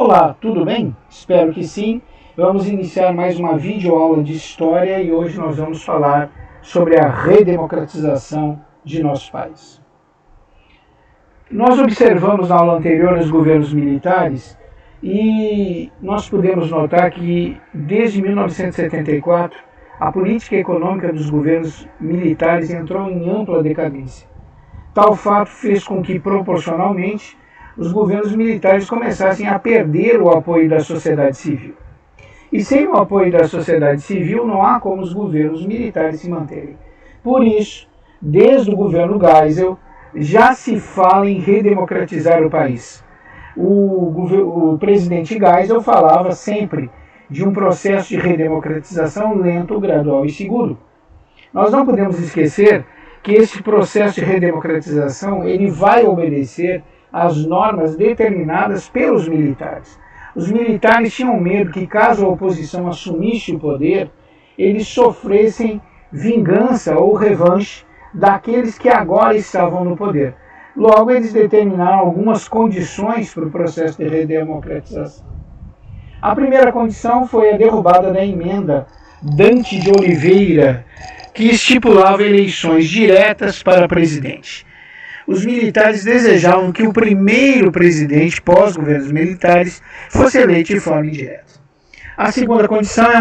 Olá, tudo bem? Espero que sim. Vamos iniciar mais uma videoaula de história e hoje nós vamos falar sobre a redemocratização de nosso país. Nós observamos na aula anterior os governos militares e nós podemos notar que desde 1974 a política econômica dos governos militares entrou em ampla decadência. Tal fato fez com que, proporcionalmente, os governos militares começassem a perder o apoio da sociedade civil. E sem o apoio da sociedade civil não há como os governos militares se manterem. Por isso, desde o governo Geisel, já se fala em redemocratizar o país. O presidente Geisel falava sempre de um processo de redemocratização lento, gradual e seguro. Nós não podemos esquecer que esse processo de redemocratização ele vai obedecer às normas determinadas pelos militares. Os militares tinham medo que, caso a oposição assumisse o poder, eles sofressem vingança ou revanche daqueles que agora estavam no poder. Logo, eles determinaram algumas condições para o processo de redemocratização. A primeira condição foi a derrubada da emenda Dante de Oliveira, que estipulava eleições diretas para presidente. Os militares desejavam que o primeiro presidente pós-governos militares fosse eleito de forma indireta. A segunda condição é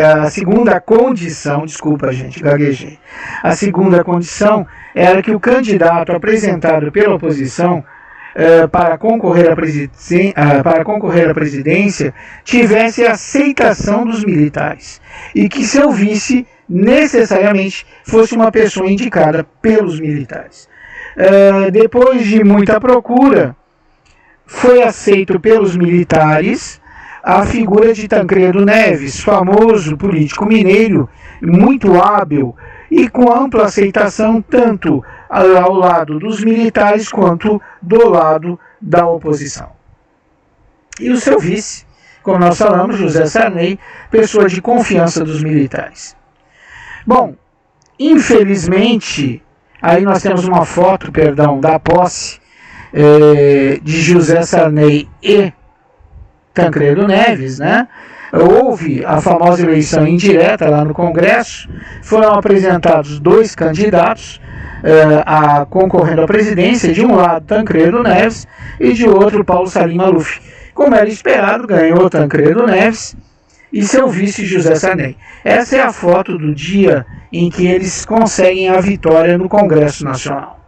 a segunda condição, desculpa gente, gaguejei. A segunda condição era que o candidato apresentado pela oposição para concorrer à presidência tivesse aceitação dos militares e que seu vice necessariamente fosse uma pessoa indicada pelos militares. Depois de muita procura, foi aceito pelos militares a figura de Tancredo Neves, famoso político mineiro, muito hábil e com ampla aceitação tanto ao lado dos militares quanto do lado da oposição. E o seu vice, como nós falamos, José Sarney, pessoa de confiança dos militares. Bom, infelizmente, aí nós temos uma foto, da posse de José Sarney e Tancredo Neves, né? Houve a famosa eleição indireta lá no Congresso, foram apresentados dois candidatos concorrendo à presidência, de um lado Tancredo Neves e de outro Paulo Salim Maluf. Como era esperado, ganhou Tancredo Neves e seu vice José Sarney. Essa é a foto do dia em que eles conseguem a vitória no Congresso Nacional.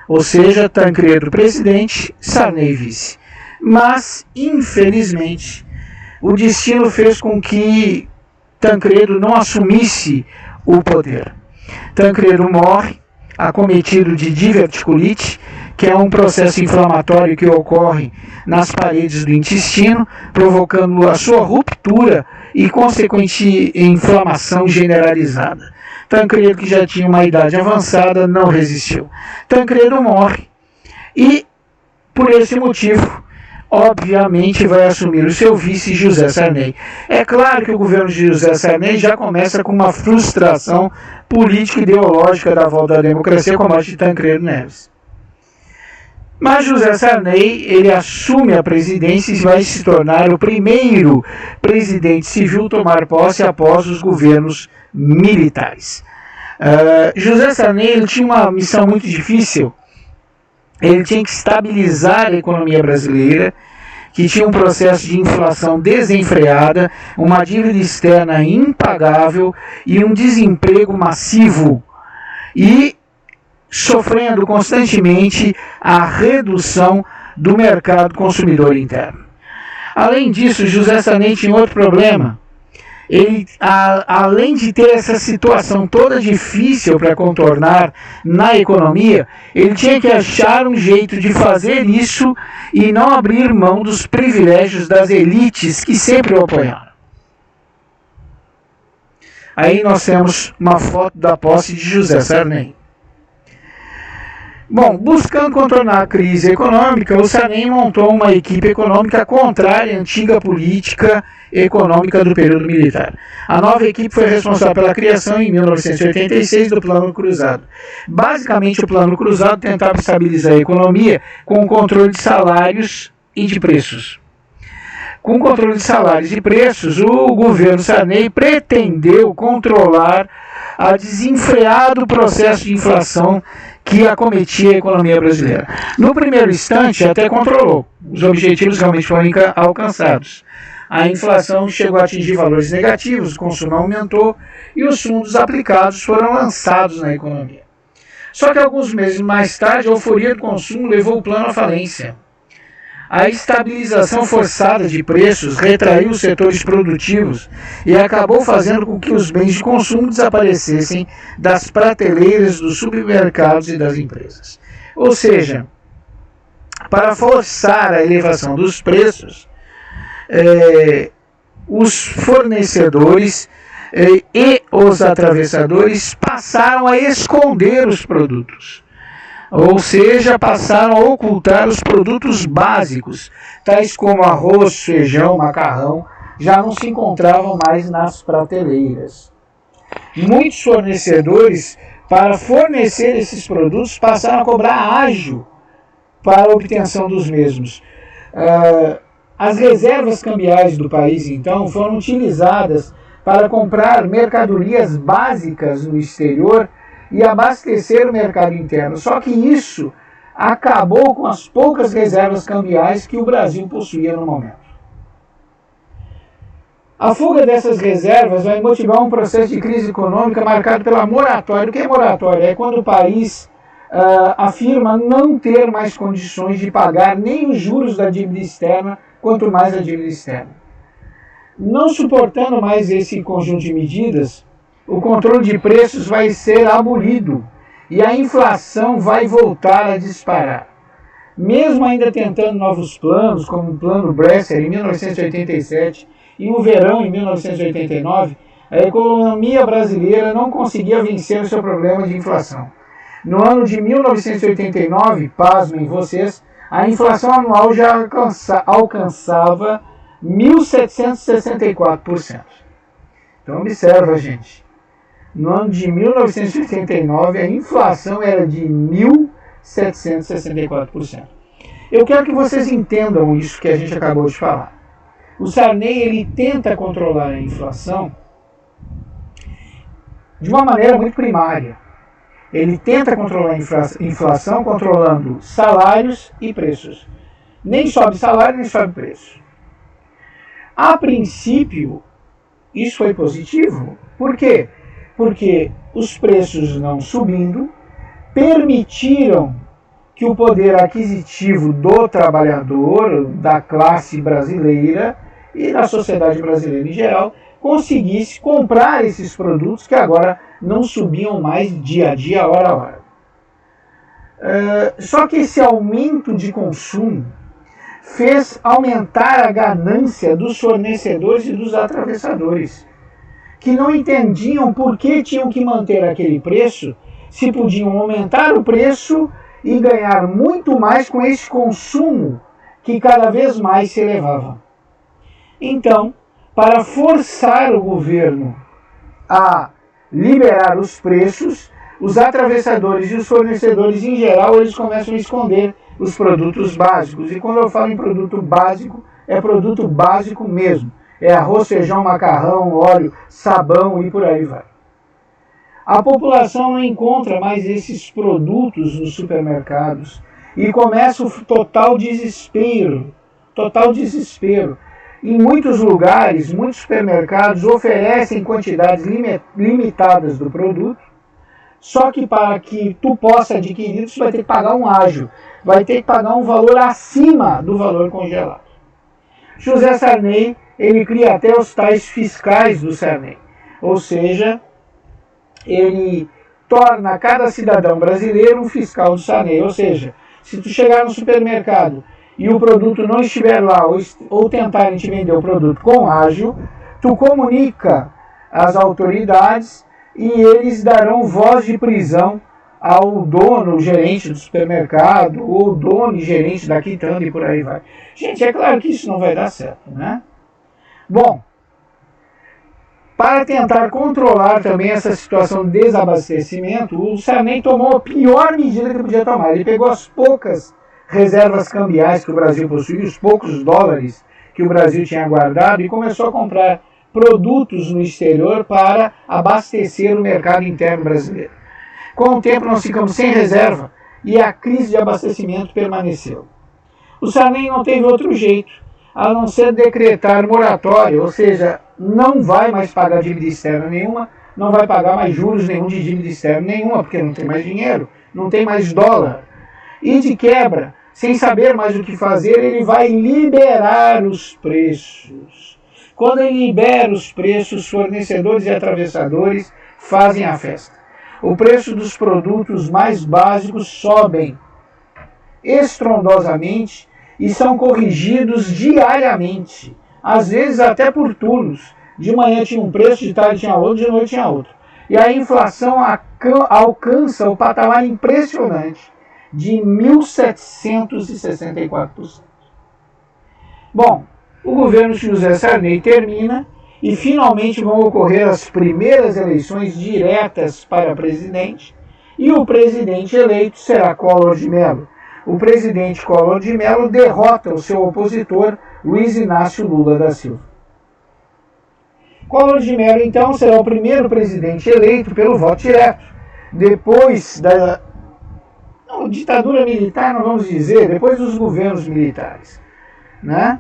Ou seja, Tancredo presidente, Sarney vice. Mas, infelizmente, o destino fez com que Tancredo não assumisse o poder. Tancredo morre, acometido de diverticulite, que é um processo inflamatório que ocorre nas paredes do intestino, provocando a sua ruptura e consequente inflamação generalizada. Tancredo, que já tinha uma idade avançada, não resistiu. Tancredo morre e, por esse motivo, obviamente vai assumir o seu vice José Sarney. É claro que o governo de José Sarney já começa com uma frustração política e ideológica da volta da democracia com a morte de Tancredo Neves. Mas José Sarney, ele assume a presidência e vai se tornar o primeiro presidente civil a tomar posse após os governos militares. José Sarney ele tinha uma missão muito difícil. Ele tinha que estabilizar a economia brasileira, que tinha um processo de inflação desenfreada, uma dívida externa impagável e um desemprego massivo, e sofrendo constantemente a redução do mercado consumidor interno. Além disso, José Sarney tinha outro problema. Ele, além de ter essa situação toda difícil para contornar na economia, ele tinha que achar um jeito de fazer isso e não abrir mão dos privilégios das elites que sempre o apoiaram. Aí nós temos uma foto da posse de José Sarney. Bom, buscando contornar a crise econômica, o Sarney montou uma equipe econômica contrária à antiga política econômica do período militar. A nova equipe foi responsável pela criação, em 1986, do Plano Cruzado. Basicamente, o Plano Cruzado tentava estabilizar a economia com o controle de salários e de preços. Com o controle de salários e preços, o governo Sarney pretendeu controlar a desenfreado processo de inflação que acometia a economia brasileira. No primeiro instante, até controlou. Os objetivos realmente foram alcançados. A inflação chegou a atingir valores negativos, o consumo aumentou e os fundos aplicados foram lançados na economia. Só que alguns meses mais tarde, a euforia do consumo levou o plano à falência. A estabilização forçada de preços retraiu os setores produtivos e acabou fazendo com que os bens de consumo desaparecessem das prateleiras dos supermercados e das empresas. Ou seja, para forçar a elevação dos preços, os fornecedores e os atravessadores passaram a esconder os produtos. Ou seja, passaram a ocultar os produtos básicos, tais como arroz, feijão, macarrão, já não se encontravam mais nas prateleiras. Muitos fornecedores, para fornecer esses produtos, passaram a cobrar ágio para a obtenção dos mesmos. As reservas cambiais do país, então, foram utilizadas para comprar mercadorias básicas no exterior e abastecer o mercado interno. Só que isso acabou com as poucas reservas cambiais que o Brasil possuía no momento. A fuga dessas reservas vai motivar um processo de crise econômica marcado pela moratória. O que é moratória? É quando o país afirma não ter mais condições de pagar nem os juros da dívida externa, quanto mais a dívida externa. Não suportando mais esse conjunto de medidas, o controle de preços vai ser abolido e a inflação vai voltar a disparar. Mesmo ainda tentando novos planos, como o Plano Bresser em 1987 e o Verão em 1989, a economia brasileira não conseguia vencer o seu problema de inflação. No ano de 1989, pasmem vocês, a inflação anual já alcançava 1.764%. Então observa, gente. No ano de 1989, a inflação era de 1.764%. Eu quero que vocês entendam isso que a gente acabou de falar. O Sarney ele tenta controlar a inflação de uma maneira muito primária. Ele tenta controlar a inflação controlando salários e preços. Nem sobe salário, nem sobe preço. A princípio, isso foi positivo. Por quê? Porque os preços não subindo permitiram que o poder aquisitivo do trabalhador, da classe brasileira e da sociedade brasileira em geral, conseguisse comprar esses produtos que agora não subiam mais dia a dia, hora a hora. Só que esse aumento de consumo fez aumentar a ganância dos fornecedores e dos atravessadores, que não entendiam por que tinham que manter aquele preço, se podiam aumentar o preço e ganhar muito mais com esse consumo que cada vez mais se elevava. Então, para forçar o governo a liberar os preços, os atravessadores e os fornecedores em geral, eles começam a esconder os produtos básicos. E quando eu falo em produto básico, é produto básico mesmo. É arroz, feijão, macarrão, óleo, sabão e por aí vai. A população não encontra mais esses produtos nos supermercados e começa o total desespero. Total desespero. Em muitos lugares, muitos supermercados oferecem quantidades limitadas do produto, só que para que tu possa adquirir, você vai ter que pagar um ágio, vai ter que pagar um valor acima do valor congelado. José Sarney, ele cria até os tais fiscais do Sarney, ou seja, ele torna cada cidadão brasileiro um fiscal do Sarney, ou seja, se tu chegar no supermercado e o produto não estiver lá ou tentarem te vender o produto com ágio, tu comunica às autoridades e eles darão voz de prisão ao dono, o gerente do supermercado, ou dono e gerente da quitanda e por aí vai. Gente, é claro que isso não vai dar certo, né? Bom, para tentar controlar também essa situação de desabastecimento, o Sarney tomou a pior medida que podia tomar. Ele pegou as poucas reservas cambiais que o Brasil possuía, os poucos dólares que o Brasil tinha guardado, e começou a comprar produtos no exterior para abastecer o mercado interno brasileiro. Com o tempo nós ficamos sem reserva e a crise de abastecimento permaneceu. O Sarney não teve outro jeito a não ser decretar moratória, ou seja, não vai mais pagar dívida externa nenhuma, não vai pagar mais juros nenhum de dívida externa nenhuma, porque não tem mais dinheiro, não tem mais dólar. E de quebra, sem saber mais o que fazer, ele vai liberar os preços. Quando ele libera os preços, fornecedores e atravessadores fazem a festa. O preço dos produtos mais básicos sobem estrondosamente e são corrigidos diariamente, às vezes até por turnos. De manhã tinha um preço, de tarde tinha outro, de noite tinha outro. E a inflação alcança o patamar impressionante de 1.764%. Bom, o governo de José Sarney termina e finalmente vão ocorrer as primeiras eleições diretas para presidente, e o presidente eleito será Collor de Mello. O presidente Collor de Mello derrota o seu opositor Luiz Inácio Lula da Silva. Collor de Mello, então, será o primeiro presidente eleito pelo voto direto. Depois da ditadura militar, não vamos dizer, depois dos governos militares, né?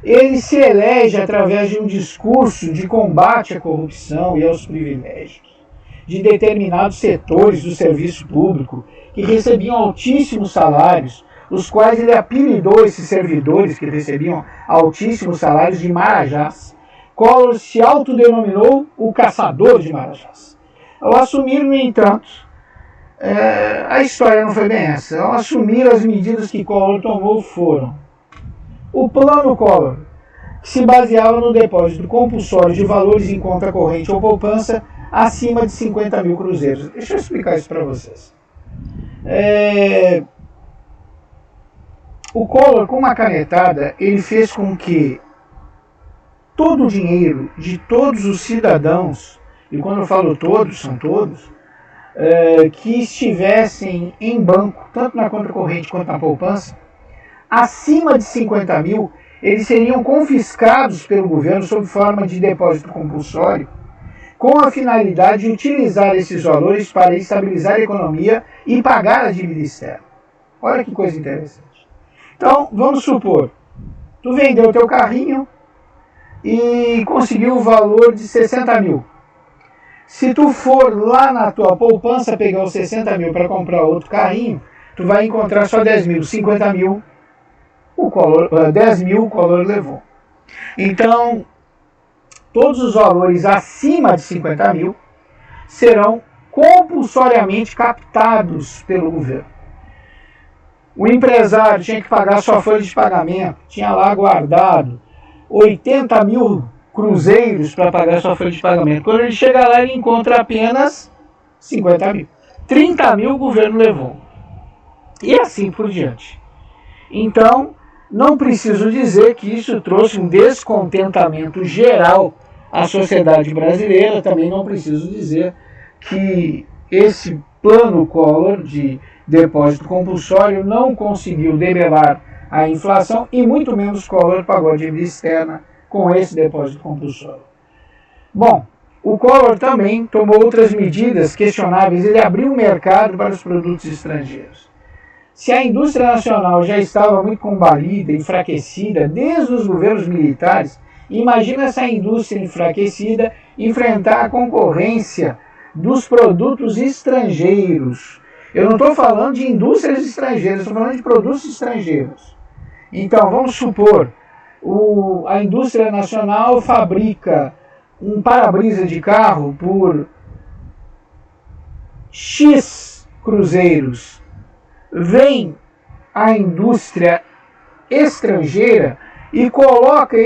Ele se elege através de um discurso de combate à corrupção e aos privilégios de determinados setores do serviço público que recebiam altíssimos salários, os quais ele apelidou esses servidores que recebiam altíssimos salários de marajás. Collor se autodenominou o caçador de marajás. Ao assumir, no entanto, a história não foi bem essa. Ao assumir, as medidas que Collor tomou foram o Plano Collor, que se baseava no depósito compulsório de valores em conta corrente ou poupança acima de 50 mil cruzeiros. Deixa eu explicar isso para vocês. O Collor, com uma canetada, ele fez com que todo o dinheiro de todos os cidadãos, e quando eu falo todos, são todos, que estivessem em banco, tanto na conta corrente quanto na poupança, acima de 50 mil, eles seriam confiscados pelo governo sob forma de depósito compulsório, com a finalidade de utilizar esses valores para estabilizar a economia e pagar a dívida externa. Olha que coisa interessante. Então, vamos supor, tu vendeu teu carrinho e conseguiu o valor de 60 mil. Se tu for lá na tua poupança pegar os 60 mil para comprar outro carrinho, tu vai encontrar só 10 mil, 50 mil, 10 mil o Collor levou. Então, todos os valores acima de 50 mil serão compulsoriamente captados pelo governo. O empresário tinha que pagar sua folha de pagamento, tinha lá guardado 80 mil cruzeiros para pagar sua folha de pagamento. Quando ele chega lá, ele encontra apenas 50 mil. 30 mil o governo levou. E assim por diante. Então, não preciso dizer que isso trouxe um descontentamento geral à sociedade brasileira. Também não preciso dizer que esse plano Collor de depósito compulsório não conseguiu debelar a inflação e muito menos Collor pagou a dívida externa com esse depósito compulsório. Bom, o Collor também tomou outras medidas questionáveis. Ele abriu o mercado para os produtos estrangeiros. Se a indústria nacional já estava muito combalida, enfraquecida, desde os governos militares, imagina essa indústria enfraquecida enfrentar a concorrência dos produtos estrangeiros. Eu não estou falando de indústrias estrangeiras, estou falando de produtos estrangeiros. Então, vamos supor, a indústria nacional fabrica um para-brisa de carro por X cruzeiros. Vem a indústria estrangeira e coloca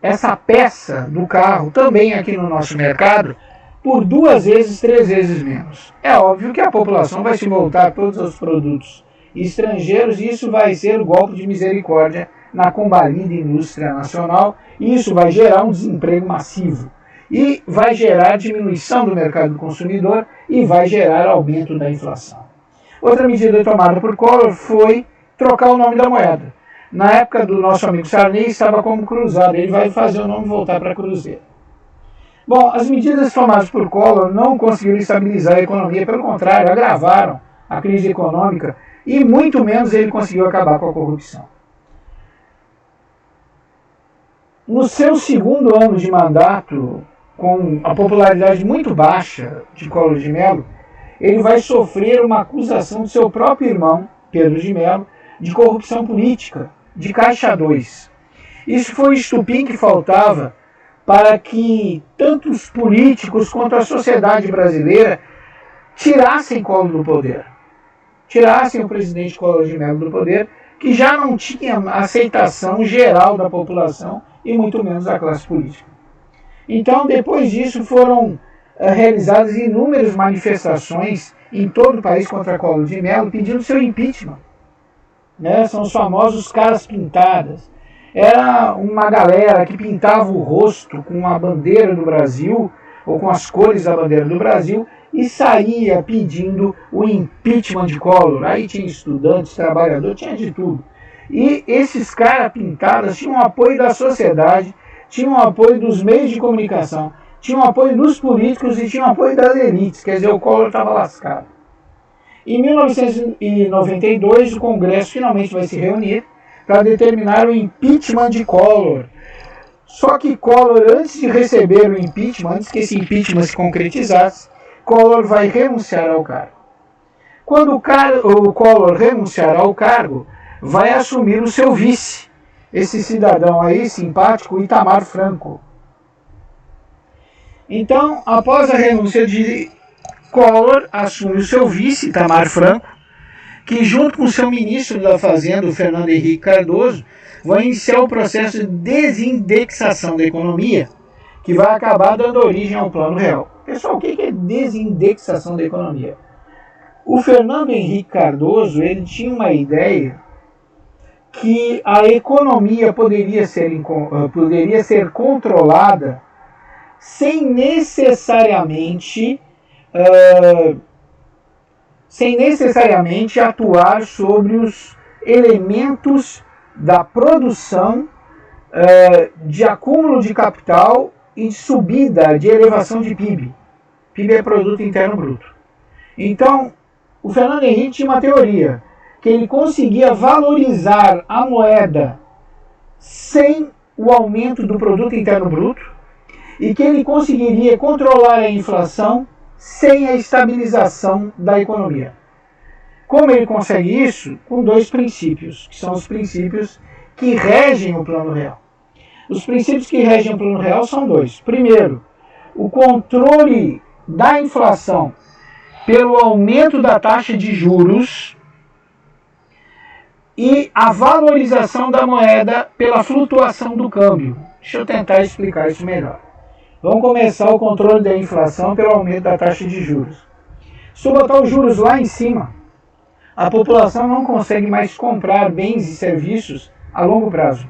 essa peça do carro também aqui no nosso mercado por 2 vezes, 3 vezes menos. É óbvio que a população vai se voltar todos os produtos estrangeiros e isso vai ser o golpe de misericórdia na combalida indústria nacional e isso vai gerar um desemprego massivo e vai gerar diminuição do mercado consumidor e vai gerar aumento da inflação. Outra medida tomada por Collor foi trocar o nome da moeda. Na época do nosso amigo Sarney estava como cruzado, ele vai fazer o nome voltar para cruzeiro. Bom, as medidas tomadas por Collor não conseguiram estabilizar a economia, pelo contrário, agravaram a crise econômica e muito menos ele conseguiu acabar com a corrupção. No seu segundo ano de mandato, com a popularidade muito baixa de Collor de Mello, ele vai sofrer uma acusação do seu próprio irmão, Pedro de Mello, de corrupção política, de Caixa 2. Isso foi o estupim que faltava para que tanto os políticos quanto a sociedade brasileira tirassem Collor do poder. Tirassem o presidente Collor de Mello do poder, que já não tinha aceitação geral da população e muito menos da classe política. Então, depois disso, foram realizadas inúmeras manifestações em todo o país contra Collor de Mello, pedindo seu impeachment. São os famosos caras pintadas. Era uma galera que pintava o rosto com a bandeira do Brasil, ou com as cores da bandeira do Brasil, e saía pedindo o impeachment de Collor. Aí tinha estudantes, trabalhadores, tinha de tudo. E esses caras pintadas tinham apoio da sociedade, tinham apoio dos meios de comunicação, tinham apoio dos políticos e tinham apoio das elites. Quer dizer, o Collor estava lascado. Em 1992, o Congresso finalmente vai se reunir para determinar o impeachment de Collor. Só que Collor, antes de receber o impeachment, antes que esse impeachment se concretizasse, Collor vai renunciar ao cargo. Quando o Collor renunciar ao cargo, vai assumir o seu vice, esse cidadão aí simpático, Itamar Franco. Então, após a renúncia de Collor, assume o seu vice, Itamar Franco, que junto com o seu ministro da Fazenda, o Fernando Henrique Cardoso, vai iniciar o processo de desindexação da economia, que vai acabar dando origem ao Plano Real. Pessoal, o que é desindexação da economia? O Fernando Henrique Cardoso, ele tinha uma ideia que a economia poderia ser controlada sem necessariamente atuar sobre os elementos da produção, de acúmulo de capital e de subida, de elevação de PIB. PIB é Produto Interno Bruto. Então, o Fernando Henrique tinha uma teoria, que ele conseguia valorizar a moeda sem o aumento do Produto Interno Bruto e que ele conseguiria controlar a inflação sem a estabilização da economia. Como ele consegue isso? Com 2 princípios, que são os princípios que regem o Plano Real. Os princípios que regem o Plano Real são 2. Primeiro, o controle da inflação pelo aumento da taxa de juros e a valorização da moeda pela flutuação do câmbio. Deixa eu tentar explicar isso melhor. Vamos começar o controle da inflação pelo aumento da taxa de juros. Se eu botar os juros lá em cima, a população não consegue mais comprar bens e serviços a longo prazo.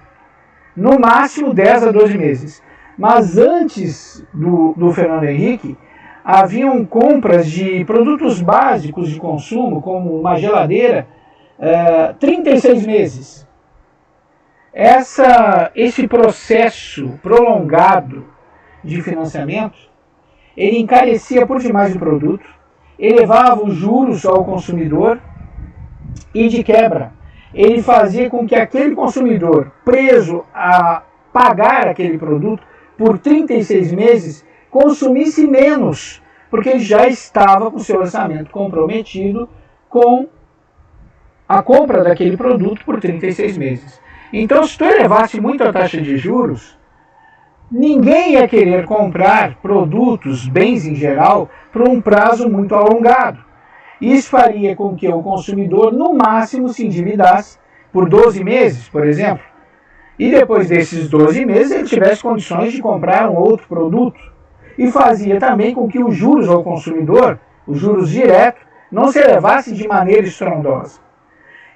No máximo 10 a 12 meses. Mas antes do Fernando Henrique, haviam compras de produtos básicos de consumo, como uma geladeira, 36 meses. Esse processo prolongado de financiamento, ele encarecia por demais o produto, elevava os juros ao consumidor e, de quebra, ele fazia com que aquele consumidor, preso a pagar aquele produto por 36 meses, consumisse menos, porque ele já estava com seu orçamento comprometido com a compra daquele produto por 36 meses. Então, se tu elevasse muito a taxa de juros, ninguém ia querer comprar produtos, bens em geral, por um prazo muito alongado. Isso faria com que o consumidor, no máximo, se endividasse por 12 meses, por exemplo, e depois desses 12 meses ele tivesse condições de comprar um outro produto. e fazia também com que os juros ao consumidor, os juros diretos, não se elevassem de maneira estrondosa.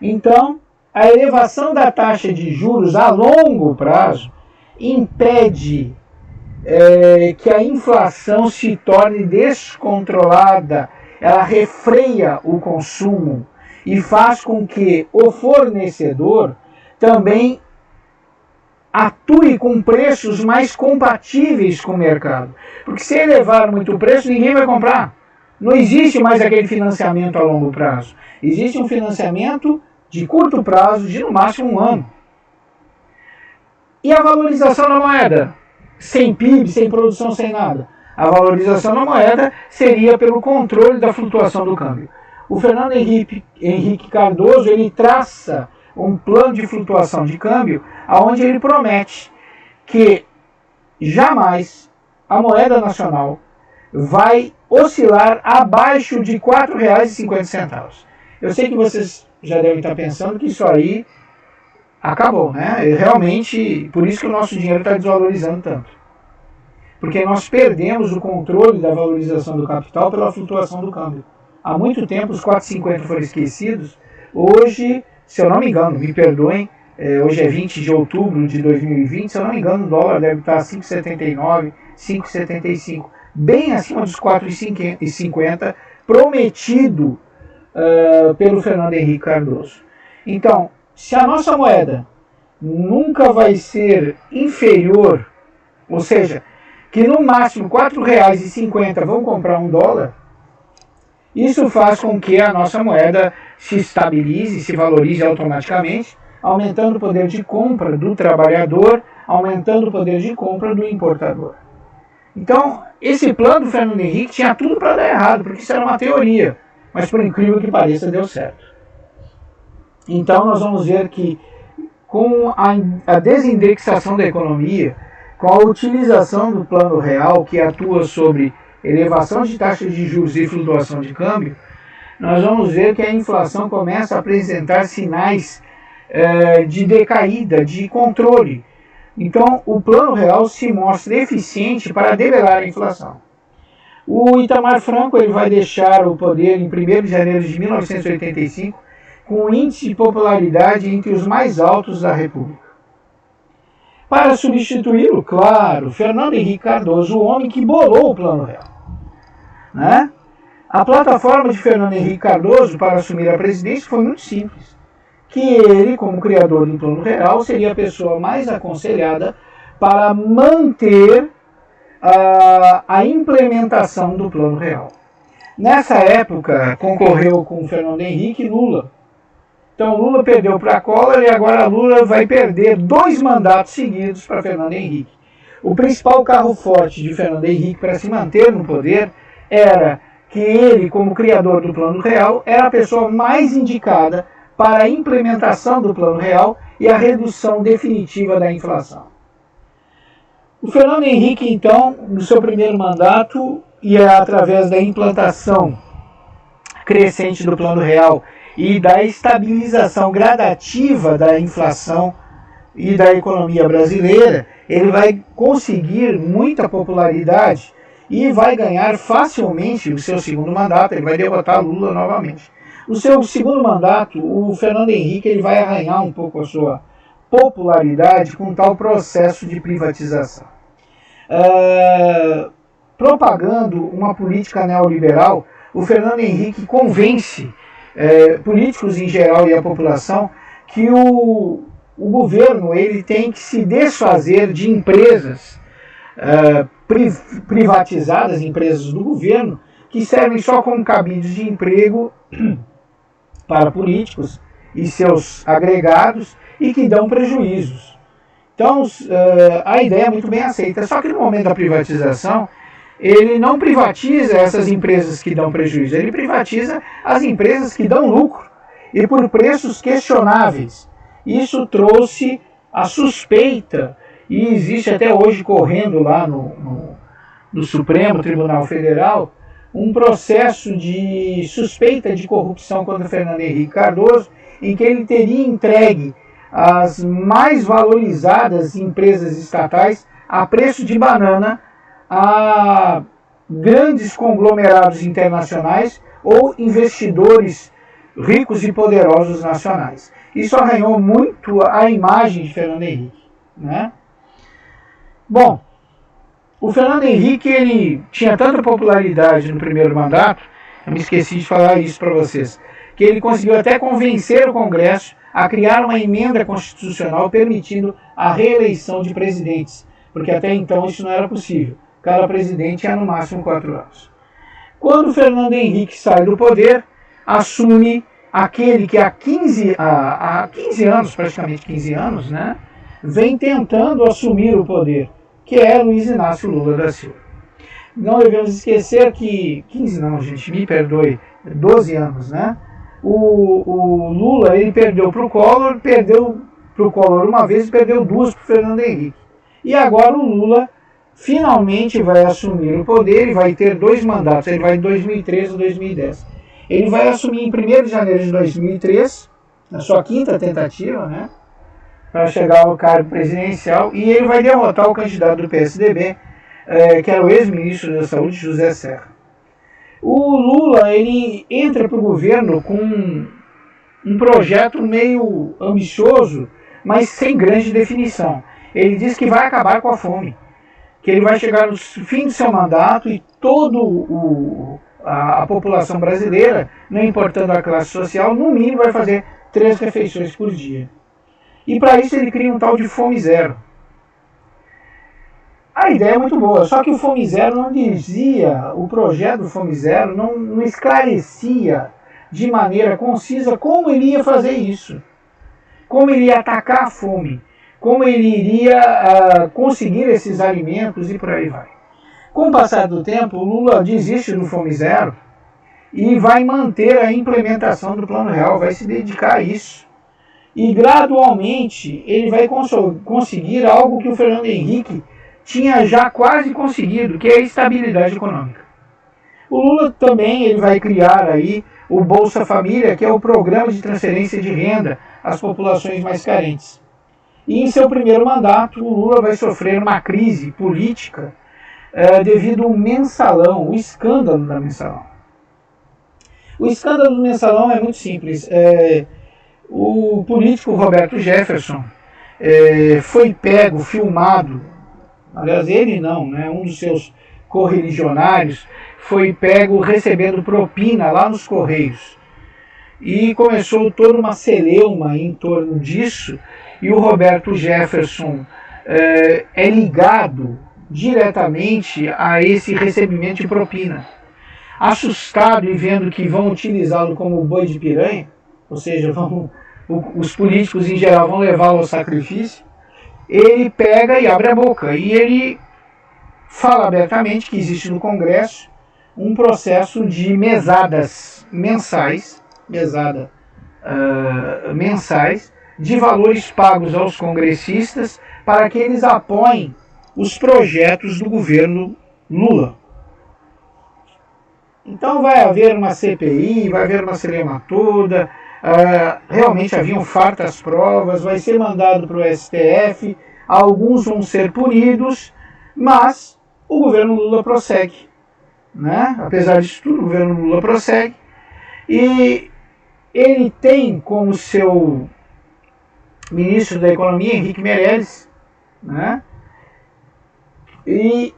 Então, a elevação da taxa de juros a longo prazo impede que a inflação se torne descontrolada, ela refreia o consumo e faz com que o fornecedor também atue com preços mais compatíveis com o mercado. Porque se elevar muito o preço, ninguém vai comprar. Não existe mais aquele financiamento a longo prazo. Existe um financiamento de curto prazo, de no máximo 1 ano. E a valorização da moeda? Sem PIB, sem produção, sem nada. A valorização da moeda seria pelo controle da flutuação do câmbio. O Fernando Henrique Cardoso, ele traça um plano de flutuação de câmbio, onde ele promete que jamais a moeda nacional vai oscilar abaixo de R$ 4,50. Eu sei que vocês já devem estar pensando que isso aí acabou, né? Realmente, por isso que o nosso dinheiro está desvalorizando tanto. Porque nós perdemos o controle da valorização do capital pela flutuação do câmbio. Há muito tempo os 4,50 foram esquecidos. Hoje, se eu não me engano, me perdoem, hoje é 20 de outubro de 2020, se eu não me engano, o dólar deve estar 5,79, 5,75, bem acima dos 4,50, prometido pelo Fernando Henrique Cardoso. Então, se a nossa moeda nunca vai ser inferior, ou seja, que no máximo R$ 4,50 vão comprar um dólar, isso faz com que a nossa moeda se estabilize, se valorize automaticamente, aumentando o poder de compra do trabalhador, aumentando o poder de compra do importador. Então, esse plano do Fernando Henrique tinha tudo para dar errado, porque isso era uma teoria, mas por incrível que pareça, deu certo. Então, nós vamos ver que com a desindexação da economia, com a utilização do plano real, que atua sobre elevação de taxas de juros e flutuação de câmbio, nós vamos ver que a inflação começa a apresentar sinais de decaída, de controle. Então, o plano real se mostra eficiente para debelar a inflação. O Itamar Franco ele vai deixar o poder em 1º de janeiro de 1985, com um índice de popularidade entre os mais altos da República. Para substituí-lo, claro, Fernando Henrique Cardoso, o homem que bolou o plano real. Né? A plataforma de Fernando Henrique Cardoso para assumir a presidência foi muito simples. Que ele, como criador do plano real, seria a pessoa mais aconselhada para manter a implementação do plano real. Nessa época, concorreu com Fernando Henrique e Lula. Então Lula perdeu para Collor e agora Lula vai perder 2 mandatos seguidos para Fernando Henrique. O principal carro forte de Fernando Henrique para se manter no poder era que ele, como criador do Plano Real, era a pessoa mais indicada para a implementação do Plano Real e a redução definitiva da inflação. O Fernando Henrique, então, no seu primeiro mandato, e através da implantação crescente do Plano Real e da estabilização gradativa da inflação e da economia brasileira, ele vai conseguir muita popularidade e vai ganhar facilmente o seu segundo mandato, ele vai derrotar Lula novamente. No seu segundo mandato, o Fernando Henrique ele vai arranhar um pouco a sua popularidade com tal processo de privatização. Propagando uma política neoliberal, o Fernando Henrique convence políticos em geral e a população que o governo ele tem que se desfazer de empresas privatizadas, empresas do governo, que servem só como cabides de emprego para políticos e seus agregados e que dão prejuízos. Então, a ideia é muito bem aceita, só que no momento da privatização, ele não privatiza essas empresas que dão prejuízo, ele privatiza as empresas que dão lucro e por preços questionáveis. Isso trouxe a suspeita, e existe até hoje correndo lá no Supremo Tribunal Federal, um processo de suspeita de corrupção contra Fernando Henrique Cardoso, em que ele teria entregue as mais valorizadas empresas estatais a preço de banana a grandes conglomerados internacionais ou investidores ricos e poderosos nacionais. Isso arranhou muito a imagem de Fernando Henrique, né? Bom, o Fernando Henrique, ele tinha tanta popularidade no primeiro mandato, eu me esqueci de falar isso para vocês, que ele conseguiu até convencer o Congresso a criar uma emenda constitucional permitindo a reeleição de presidentes, porque até então isso não era possível. Cada presidente tinha no máximo 4 anos. Quando Fernando Henrique sai do poder, assume aquele que há 15 anos, praticamente 15 anos, né, vem tentando assumir o poder, que é Luiz Inácio Lula da Silva. Não devemos esquecer que, 15 não, gente, me perdoe, 12 anos, né? O Lula, ele perdeu para o Collor uma vez e perdeu 2 para o Fernando Henrique. E agora o Lula finalmente vai assumir o poder e vai ter 2 mandatos, ele vai de 2013 a 2010. Ele vai assumir em 1º de janeiro de 2003, na sua 5ª tentativa, né, para chegar ao cargo presidencial, e ele vai derrotar o candidato do PSDB, que era o ex-ministro da Saúde, José Serra. O Lula, ele entra para o governo com um projeto meio ambicioso, mas sem grande definição. Ele diz que vai acabar com a fome, que ele vai chegar no fim do seu mandato e toda a população brasileira, não importando a classe social, no mínimo vai fazer 3 refeições por dia. E para isso ele cria um tal de Fome Zero. A ideia é muito boa, só que o Fome Zero não dizia, o projeto do Fome Zero não esclarecia de maneira concisa como ele ia fazer isso, como ele ia atacar a fome, como ele iria conseguir esses alimentos e por aí vai. Com o passar do tempo, o Lula desiste do Fome Zero e vai manter a implementação do Plano Real, vai se dedicar a isso. E gradualmente ele vai conseguir algo que o Fernando Henrique tinha já quase conseguido, que é a estabilidade econômica. O Lula também ele vai criar aí o Bolsa Família, que é o programa de transferência de renda às populações mais carentes. E em seu primeiro mandato, o Lula vai sofrer uma crise política devido ao mensalão, o escândalo da mensalão. O escândalo do mensalão é muito simples. O político Roberto Jefferson foi pego, filmado. Aliás, ele não, né? Um dos seus correligionários foi pego recebendo propina lá nos Correios. E começou toda uma celeuma em torno disso, e o Roberto Jefferson é ligado diretamente a esse recebimento de propina. Assustado e vendo que vão utilizá-lo como boi de piranha, ou seja, os políticos em geral vão levá-lo ao sacrifício, ele pega e abre a boca, e ele fala abertamente que existe no Congresso um processo de mesadas mensais, mensais, de valores pagos aos congressistas para que eles apoiem os projetos do governo Lula. Então vai haver uma CPI, vai haver uma celeuma toda, realmente haviam fartas provas, vai ser mandado para o STF, alguns vão ser punidos, mas o governo Lula prossegue, né? Apesar disso tudo, o governo Lula prossegue, e ele tem como seu ministro da Economia, Henrique Meirelles, né? E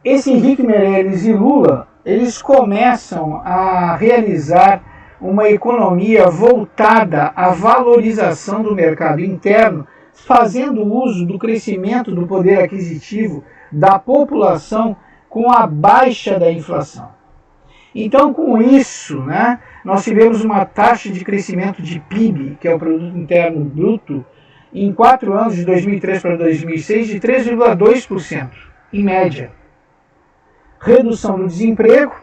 esse Henrique Meirelles e Lula, eles começam a realizar uma economia voltada à valorização do mercado interno, fazendo uso do crescimento do poder aquisitivo da população com a baixa da inflação. Então, com isso, né, nós tivemos uma taxa de crescimento de PIB, que é o Produto Interno Bruto, em 4 anos, de 2003 para 2006, de 3,2%, em média. Redução do desemprego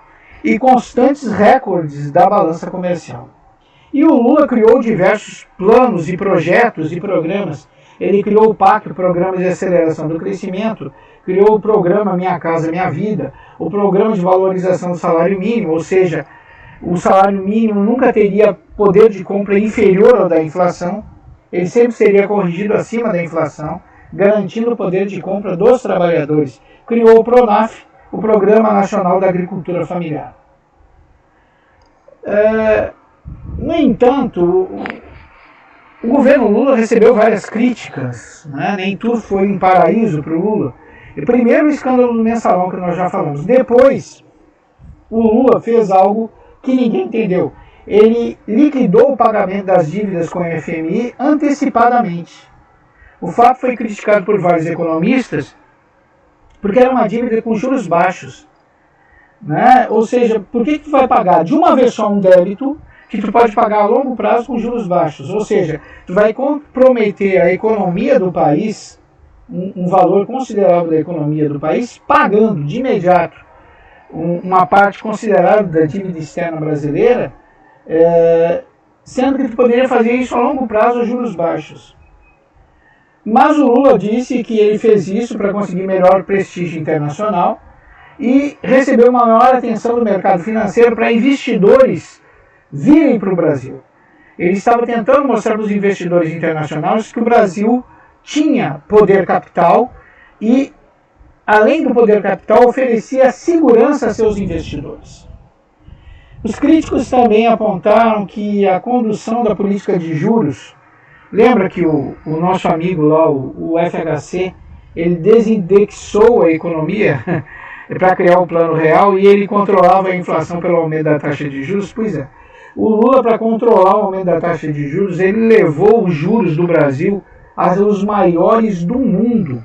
e constantes recordes da balança comercial. E o Lula criou diversos planos e projetos e programas. Ele criou o PAC, o Programa de Aceleração do Crescimento, criou o programa Minha Casa Minha Vida, o Programa de Valorização do Salário Mínimo, ou seja, o salário mínimo nunca teria poder de compra inferior ao da inflação, ele sempre seria corrigido acima da inflação, garantindo o poder de compra dos trabalhadores, criou o PRONAF, o Programa Nacional da Agricultura Familiar. No entanto, o governo Lula recebeu várias críticas, né? Nem tudo foi um paraíso para o Lula. E primeiro o escândalo do mensalão, que nós já falamos. Depois, o Lula fez algo que ninguém entendeu. Ele liquidou o pagamento das dívidas com o FMI antecipadamente. O fato foi criticado por vários economistas, porque era uma dívida com juros baixos. Né? Ou seja, por que tu vai pagar de uma vez só um débito que tu pode pagar a longo prazo com juros baixos? Ou seja, tu vai comprometer a economia do país, um valor considerável da economia do país, pagando de imediato uma parte considerável da dívida externa brasileira, sendo que tu poderia fazer isso a longo prazo a juros baixos. Mas o Lula disse que ele fez isso para conseguir melhor prestígio internacional e recebeu uma maior atenção do mercado financeiro para investidores virem para o Brasil. Ele estava tentando mostrar para os investidores internacionais que o Brasil tinha poder capital e, além do poder capital, oferecia segurança a seus investidores. Os críticos também apontaram que a condução da política de juros, lembra que o nosso amigo lá, o FHC, ele desindexou a economia para criar o Plano Real e ele controlava a inflação pelo aumento da taxa de juros? Pois é. O Lula, para controlar o aumento da taxa de juros, ele levou os juros do Brasil aos maiores do mundo.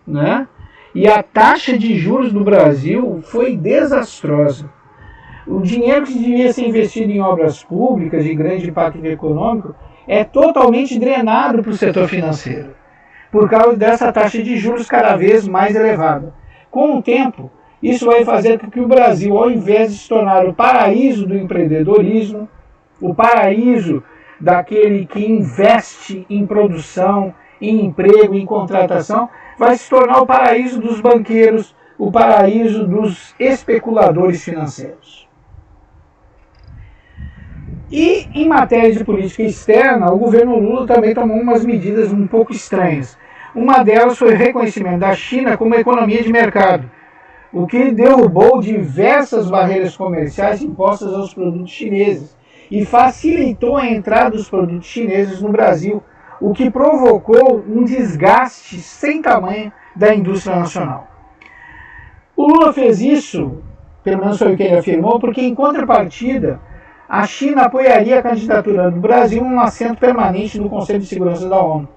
Né? E a taxa de juros do Brasil foi desastrosa. O dinheiro que devia ser investido em obras públicas de grande impacto econômico é totalmente drenado para o setor financeiro, por causa dessa taxa de juros cada vez mais elevada. Com o tempo, isso vai fazer com que o Brasil, ao invés de se tornar o paraíso do empreendedorismo, o paraíso daquele que investe em produção, em emprego, em contratação, vai se tornar o paraíso dos banqueiros, o paraíso dos especuladores financeiros. E, em matéria de política externa, o governo Lula também tomou umas medidas um pouco estranhas. Uma delas foi o reconhecimento da China como economia de mercado, o que derrubou diversas barreiras comerciais impostas aos produtos chineses e facilitou a entrada dos produtos chineses no Brasil, o que provocou um desgaste sem tamanho da indústria nacional. O Lula fez isso, pelo menos foi o que ele afirmou, porque em contrapartida, a China apoiaria a candidatura do Brasil a um assento permanente no Conselho de Segurança da ONU.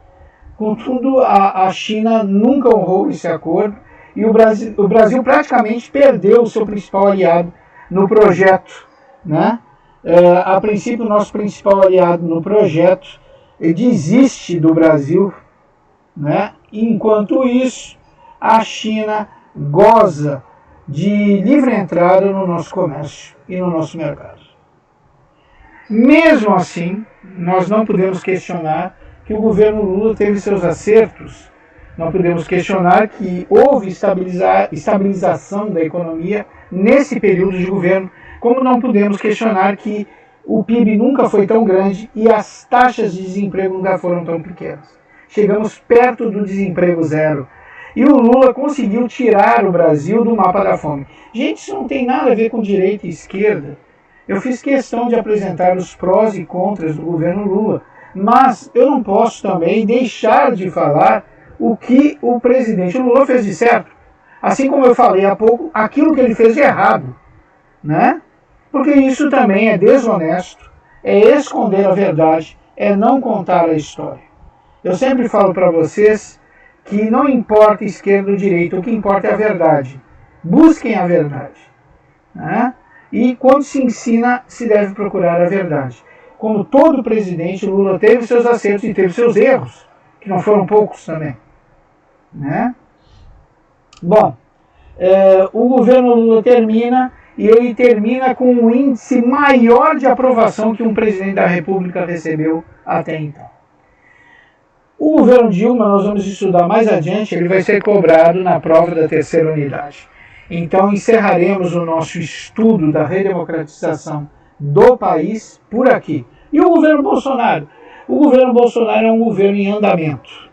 Contudo, a China nunca honrou esse acordo e o Brasil praticamente perdeu o seu principal aliado no projeto. Né? A princípio, o nosso principal aliado no projeto desiste do Brasil, né? Enquanto isso, a China goza de livre entrada no nosso comércio e no nosso mercado. Mesmo assim, nós não podemos questionar que o governo Lula teve seus acertos, não podemos questionar que houve estabilização da economia nesse período de governo, como não podemos questionar que o PIB nunca foi tão grande e as taxas de desemprego nunca foram tão pequenas. Chegamos perto do desemprego zero. E o Lula conseguiu tirar o Brasil do mapa da fome. Gente, isso não tem nada a ver com direita e esquerda. Eu fiz questão de apresentar os prós e contras do governo Lula, mas eu não posso também deixar de falar o que o presidente Lula fez de certo. Assim como eu falei há pouco, aquilo que ele fez de errado. Né? Porque isso também é desonesto, é esconder a verdade, é não contar a história. Eu sempre falo para vocês que não importa esquerda ou direita, o que importa é a verdade. Busquem a verdade. Né? E quando se ensina, se deve procurar a verdade. Como todo presidente, Lula teve seus acertos e teve seus erros, que não foram poucos também. Né? Bom, o governo Lula termina, e ele termina com um índice maior de aprovação que um presidente da República recebeu até então. O governo Dilma, nós vamos estudar mais adiante, ele vai ser cobrado na prova da terceira unidade. Então encerraremos o nosso estudo da redemocratização do país por aqui. E o governo Bolsonaro? O governo Bolsonaro é um governo em andamento.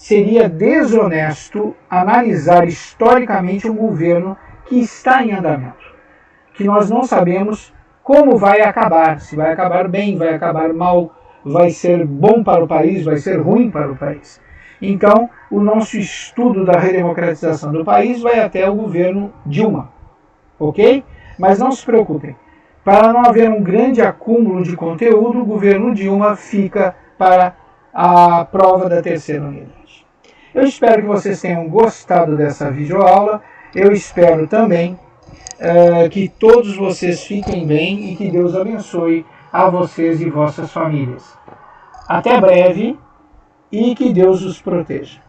seria desonesto analisar historicamente um governo que está em andamento, que nós não sabemos como vai acabar, se vai acabar bem, vai acabar mal, vai ser bom para o país, vai ser ruim para o país. Então, o nosso estudo da redemocratização do país vai até o governo Dilma, ok? Mas não se preocupem, para não haver um grande acúmulo de conteúdo, o governo Dilma fica para a prova da terceira unidade. Eu espero que vocês tenham gostado dessa videoaula, eu espero também que todos vocês fiquem bem e que Deus abençoe a vocês e vossas famílias. Até breve e que Deus os proteja.